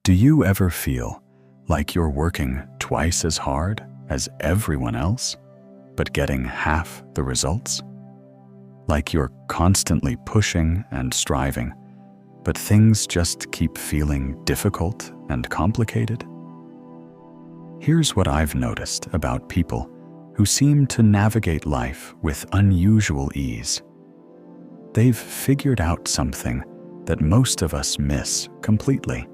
Do you ever feel like you're working twice as hard as everyone else, but getting half the results? Like you're constantly pushing and striving, but things just keep feeling difficult and complicated? Here's what I've noticed about people who seem to navigate life with unusual ease. They've figured out something that most of us miss completely.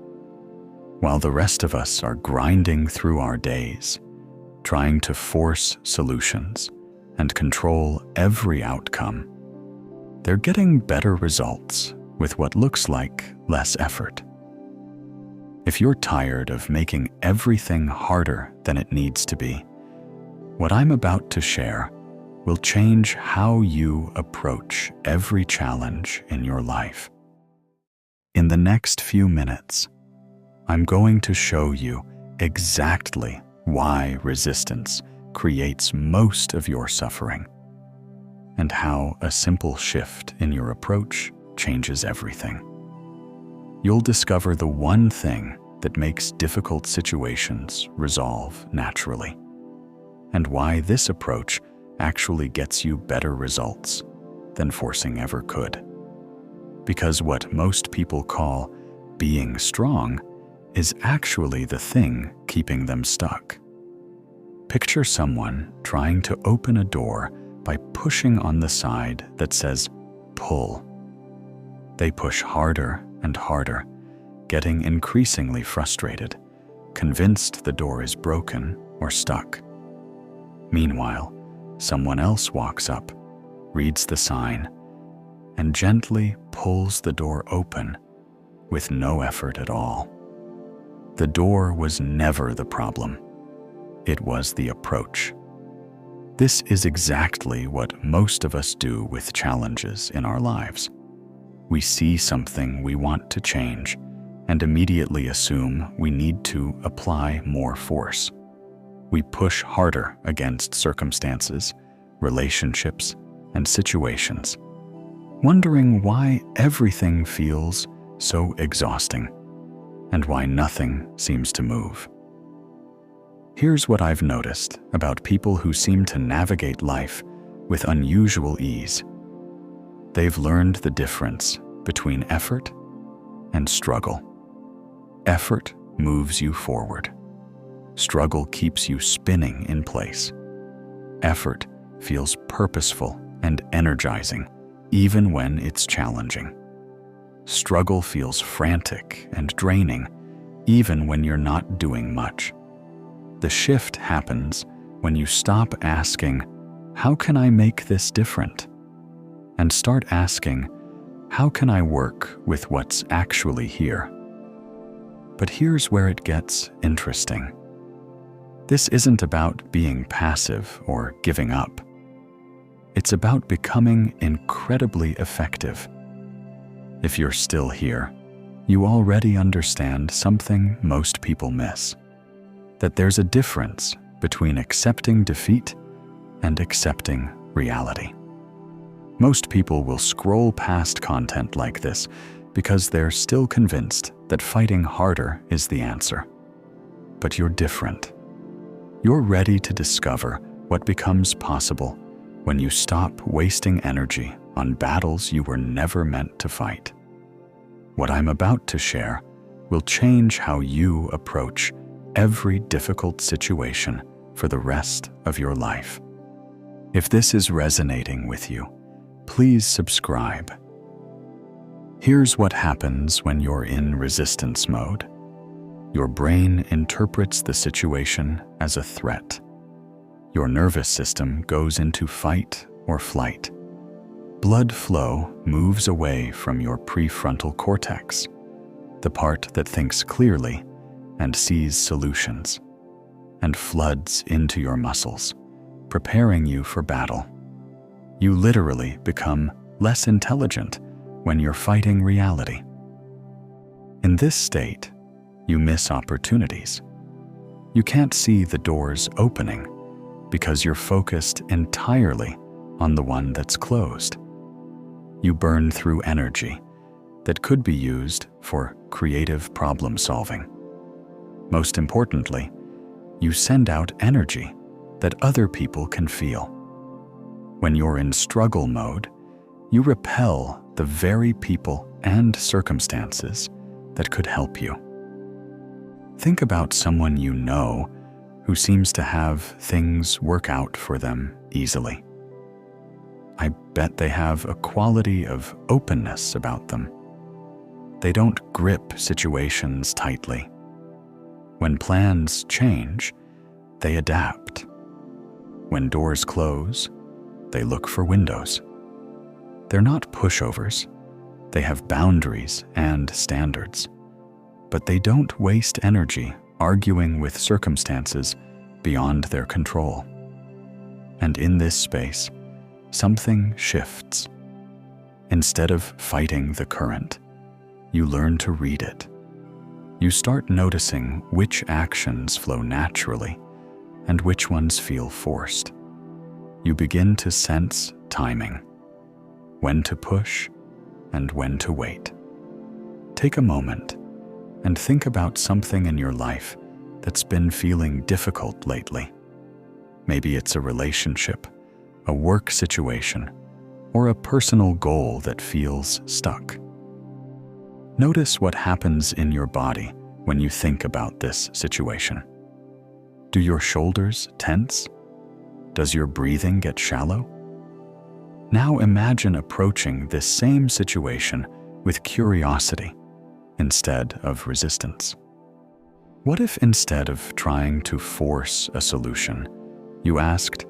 While the rest of us are grinding through our days, trying to force solutions and control every outcome, they're getting better results with what looks like less effort. If you're tired of making everything harder than it needs to be, what I'm about to share will change how you approach every challenge in your life. In the next few minutes, I'm going to show you exactly why resistance creates most of your suffering, and how a simple shift in your approach changes everything. You'll discover the one thing that makes difficult situations resolve naturally, and why this approach actually gets you better results than forcing ever could. Because what most people call being strong is actually the thing keeping them stuck. Picture someone trying to open a door by pushing on the side that says pull. They push harder and harder, getting increasingly frustrated, convinced the door is broken or stuck. Meanwhile, someone else walks up, reads the sign, and gently pulls the door open with no effort at all. The door was never the problem. It was the approach. This is exactly what most of us do with challenges in our lives. We see something we want to change and immediately assume we need to apply more force. We push harder against circumstances, relationships, and situations, wondering why everything feels so exhausting and why nothing seems to move. Here's what I've noticed about people who seem to navigate life with unusual ease. They've learned the difference between effort and struggle. Effort moves you forward. Struggle keeps you spinning in place. Effort feels purposeful and energizing, even when it's challenging. Struggle feels frantic and draining, even when you're not doing much. The shift happens when you stop asking, "How can I make this different?" and start asking, "How can I work with what's actually here?" But here's where it gets interesting. This isn't about being passive or giving up. It's about becoming incredibly effective. If you're still here, you already understand something most people miss: that there's a difference between accepting defeat and accepting reality. Most people will scroll past content like this because they're still convinced that fighting harder is the answer. But you're different. You're ready to discover what becomes possible when you stop wasting energy on battles you were never meant to fight. What I'm about to share will change how you approach every difficult situation for the rest of your life. If this is resonating with you, please subscribe. Here's what happens when you're in resistance mode. Your brain interprets the situation as a threat. Your nervous system goes into fight or flight. Blood flow moves away from your prefrontal cortex, the part that thinks clearly and sees solutions, and floods into your muscles, preparing you for battle. You literally become less intelligent when you're fighting reality. In this state, you miss opportunities. You can't see the doors opening because you're focused entirely on the one that's closed. You burn through energy that could be used for creative problem solving Most importantly, you send out energy that other people can feel. When you're in struggle mode, you repel the very people and circumstances that could help you. Think about someone you know who seems to have things work out for them easily. I bet they have a quality of openness about them. They don't grip situations tightly. When plans change, they adapt. When doors close, they look for windows. They're not pushovers. They have boundaries and standards. But they don't waste energy arguing with circumstances beyond their control. And in this space, something shifts. Instead of fighting the current, you learn to read it. You start noticing which actions flow naturally and which ones feel forced. You begin to sense timing, when to push and when to wait. Take a moment and think about something in your life that's been feeling difficult lately. Maybe it's a relationship, a work situation, or a personal goal that feels stuck. Notice what happens in your body when you think about this situation. Do your shoulders tense? Does your breathing get shallow? Now imagine approaching this same situation with curiosity instead of resistance. What if instead of trying to force a solution, you asked,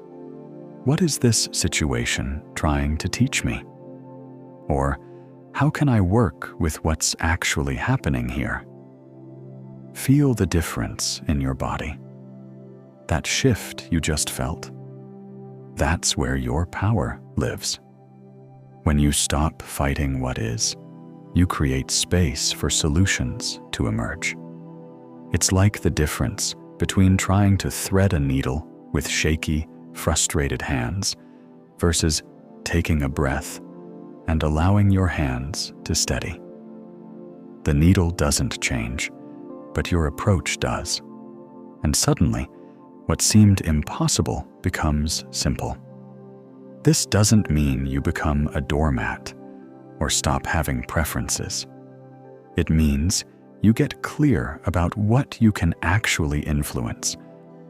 "What is this situation trying to teach me?" Or, "How can I work with what's actually happening here?" Feel the difference in your body. That shift you just felt. That's where your power lives. When you stop fighting what is, you create space for solutions to emerge. It's like the difference between trying to thread a needle with shaky, frustrated hands versus taking a breath and allowing your hands to steady. The needle doesn't change, but your approach does. And suddenly, what seemed impossible becomes simple. This doesn't mean you become a doormat or stop having preferences. It means you get clear about what you can actually influence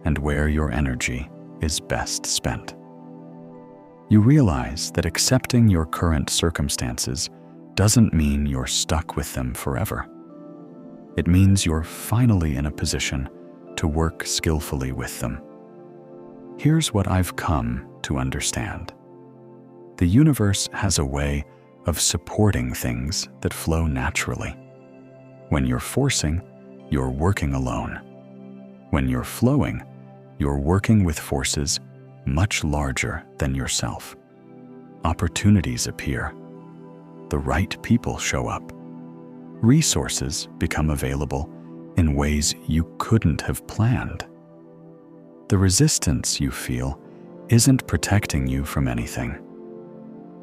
and where your energy is best spent. You realize that accepting your current circumstances doesn't mean you're stuck with them forever. It means you're finally in a position to work skillfully with them. Here's what I've come to understand. The universe has a way of supporting things that flow naturally. When you're forcing, you're working alone. When you're flowing, you're working with forces much larger than yourself. Opportunities appear. The right people show up. Resources become available in ways you couldn't have planned. The resistance you feel isn't protecting you from anything.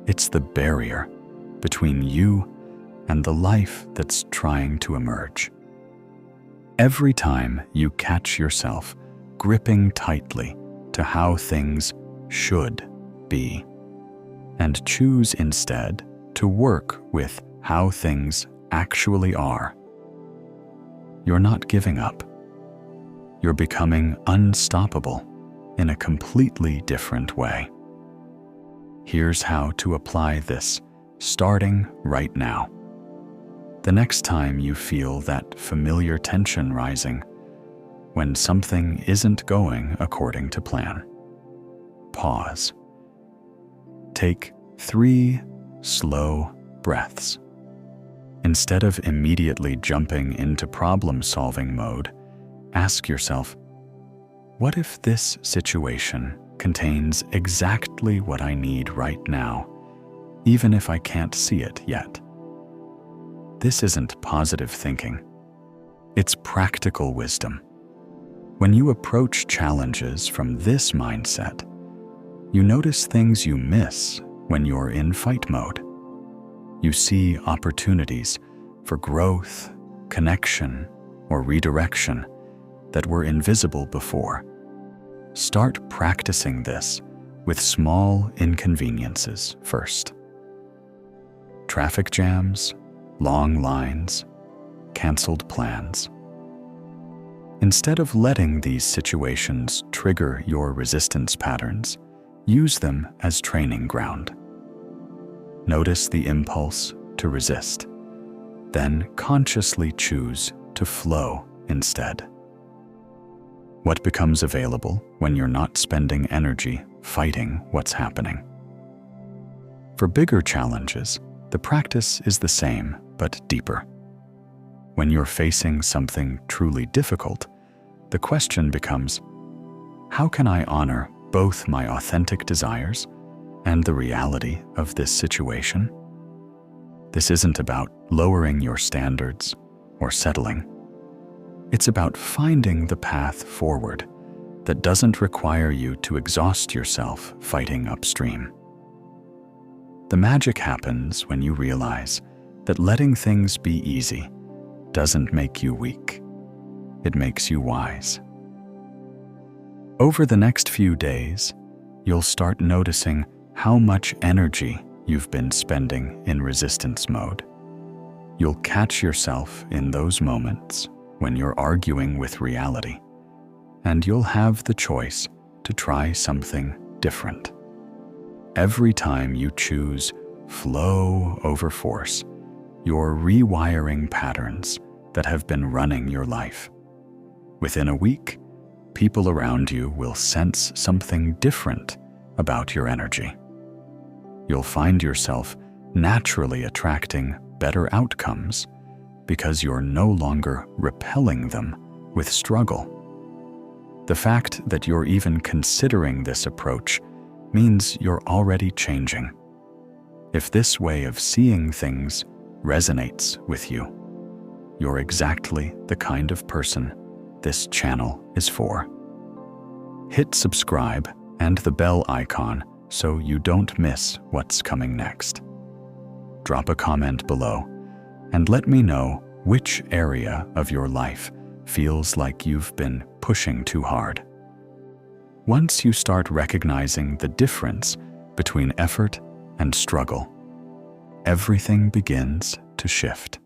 It's the barrier between you and the life that's trying to emerge. Every time you catch yourself gripping tightly to how things should be, and choose instead to work with how things actually are, you're not giving up. You're becoming unstoppable in a completely different way. Here's how to apply this, starting right now. The next time you feel that familiar tension rising, when something isn't going according to plan, pause. Take 3 slow breaths. Instead of immediately jumping into problem-solving mode, ask yourself, what if this situation contains exactly what I need right now, even if I can't see it yet? This isn't positive thinking. It's practical wisdom. When you approach challenges from this mindset, you notice things you miss when you're in fight mode. You see opportunities for growth, connection, or redirection that were invisible before. Start practicing this with small inconveniences first. Traffic jams, long lines, canceled plans. Instead of letting these situations trigger your resistance patterns, use them as training ground. Notice the impulse to resist, then consciously choose to flow instead. What becomes available when you're not spending energy fighting what's happening? For bigger challenges, the practice is the same but deeper. When you're facing something truly difficult, the question becomes, how can I honor both my authentic desires and the reality of this situation? This isn't about lowering your standards or settling. It's about finding the path forward that doesn't require you to exhaust yourself fighting upstream. The magic happens when you realize that letting things be easy doesn't make you weak. It makes you wise. Over the next few days, you'll start noticing how much energy you've been spending in resistance mode. You'll catch yourself in those moments when you're arguing with reality, and you'll have the choice to try something different. Every time you choose flow over force, you're rewiring patterns that have been running your life. Within a week, people around you will sense something different about your energy. You'll find yourself naturally attracting better outcomes because you're no longer repelling them with struggle. The fact that you're even considering this approach means you're already changing. If this way of seeing things resonates with you, you're exactly the kind of person this channel is for. Hit subscribe and the bell icon so you don't miss what's coming next. Drop a comment below and let me know which area of your life feels like you've been pushing too hard. Once you start recognizing the difference between effort and struggle, everything begins to shift.